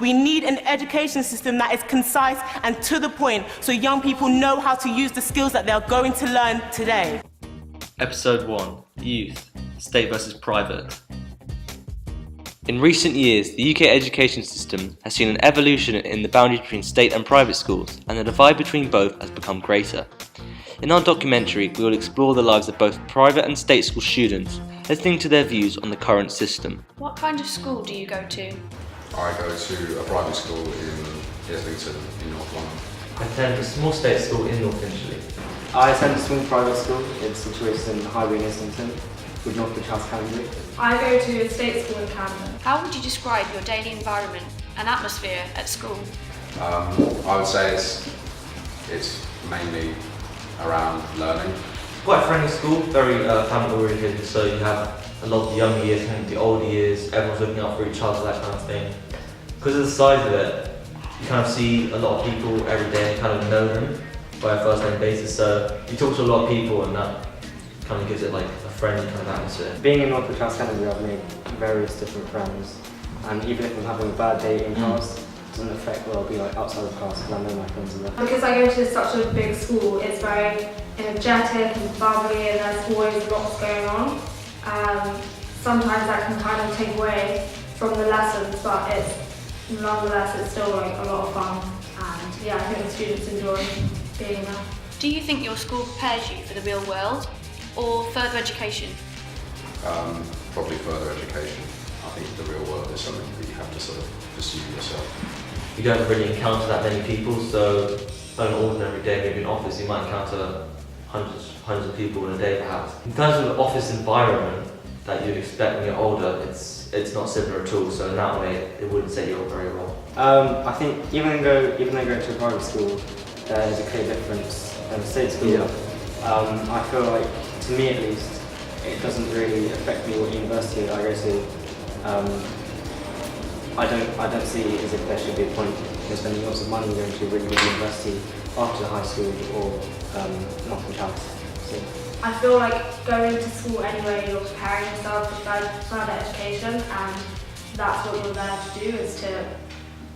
We need an education system that is concise and to the point, so young people know how to use the skills that they are going to learn today. Episode 1. Youth. State versus private. In recent years, the UK education system has seen an evolution in the boundary between state and private schools, and the divide between both has become greater. In our documentary, we will explore the lives of both private and state school students, listening to their views on the current system. What kind of school do you go to? I go to a private school in Islington in North London. I attend a small state school in North Finchley. I attend a small private school. It's situated in Highbury in Islington, with Northwich House Canterbury. I go to a state school in Camden. How would you describe your daily environment and atmosphere at school? I would say it's mainly around learning. Quite a friendly school, very family oriented, so you have a lot of the younger years and the older years, everyone's looking out for each other, that kind of thing. Because of the size of it, you kind of see a lot of people every day and kind of know them by a first name basis, so you talk to a lot of people and that kind of gives it like a friendly kind of atmosphere. Being in Northwich House Canterbury, I've made various different friends, and even if I'm having a bad day in class, it doesn't affect where I'll be like outside of class because I know my friends are there. Because I go to such a big school, it's very energetic and bubbly and there's always lots going on. Sometimes that can kind of take away from the lessons, but nonetheless it's still like a lot of fun, and yeah, I think the students enjoy being there. Do you think your school prepares you for the real world or further education? Probably further education. I think the real world is something that you have to sort of pursue yourself. You don't really encounter that many people, so on an ordinary day, maybe in office, you might encounter hundreds of people in a day perhaps. In terms of the office environment that you'd expect when you're older, it's not similar at all, so in that way it wouldn't set you up very well. I think even though going to a private school, there is a clear difference than a state school. Yeah. I feel like, to me at least, it doesn't really affect me what university I go to. I don't see it as if there should be a point in spending lots of money going to a really good university after high school or Northwich House. So. I feel like going to school anyway, you're preparing yourself for further education, and that's what you're there to do, is to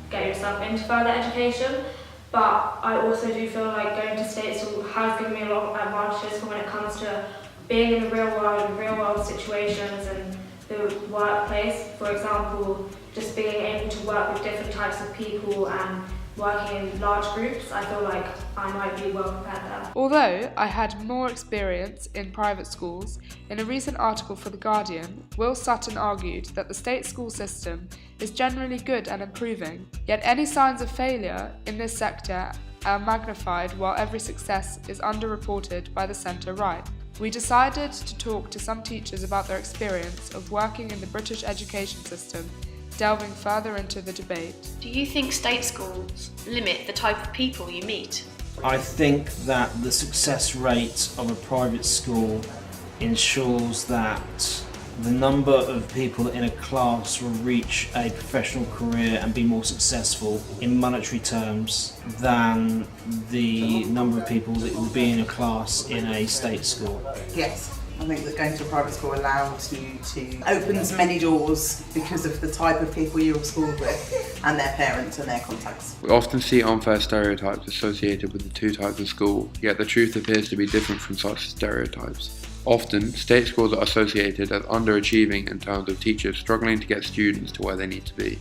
get yourself into further education. But I also do feel like going to state school has given me a lot of advantages when it comes to being in the real world and real world situations and the workplace. For example, just being able to work with different types of people and working in large groups, I feel like I might be well prepared there. Although I had more experience in private schools, in a recent article for The Guardian, Will Sutton argued that the state school system is generally good and improving, yet any signs of failure in this sector are magnified while every success is underreported by the centre-right. We decided to talk to some teachers about their experience of working in the British education system, delving further into the debate. Do you think state schools limit the type of people you meet? I think that the success rate of a private school ensures that the number of people in a class will reach a professional career and be more successful in monetary terms than the number of people that will be in a class in a state school. Yes. I think that going to a private school allows you to opens many doors because of the type of people you're schooled with and their parents and their contacts. We often see unfair stereotypes associated with the two types of school, yet the truth appears to be different from such stereotypes. Often, state schools are associated as underachieving in terms of teachers struggling to get students to where they need to be.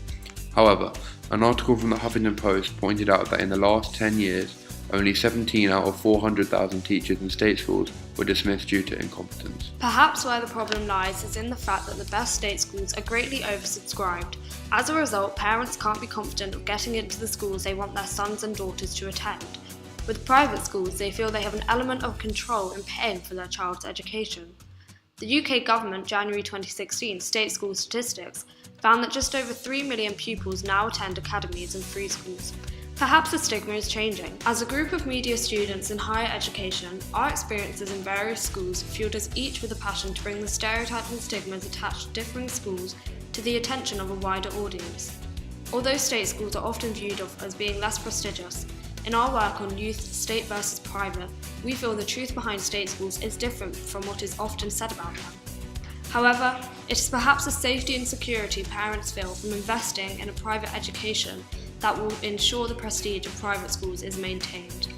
However, an article from the Huffington Post pointed out that in the last 10 years, only 17 out of 400,000 teachers in state schools were dismissed due to incompetence. Perhaps where the problem lies is in the fact that the best state schools are greatly oversubscribed. As a result, parents can't be confident of getting into the schools they want their sons and daughters to attend. With private schools, they feel they have an element of control in paying for their child's education. The UK government January 2016 state school statistics found that just over 3 million pupils now attend academies and free schools. Perhaps the stigma is changing. As a group of media students in higher education, our experiences in various schools fueled us each with a passion to bring the stereotypes and stigmas attached to differing schools to the attention of a wider audience. Although state schools are often viewed of as being less prestigious, in our work on youth, state versus private, we feel the truth behind state schools is different from what is often said about them. However, It is perhaps the safety and security parents feel from investing in a private education that will ensure the prestige of private schools is maintained.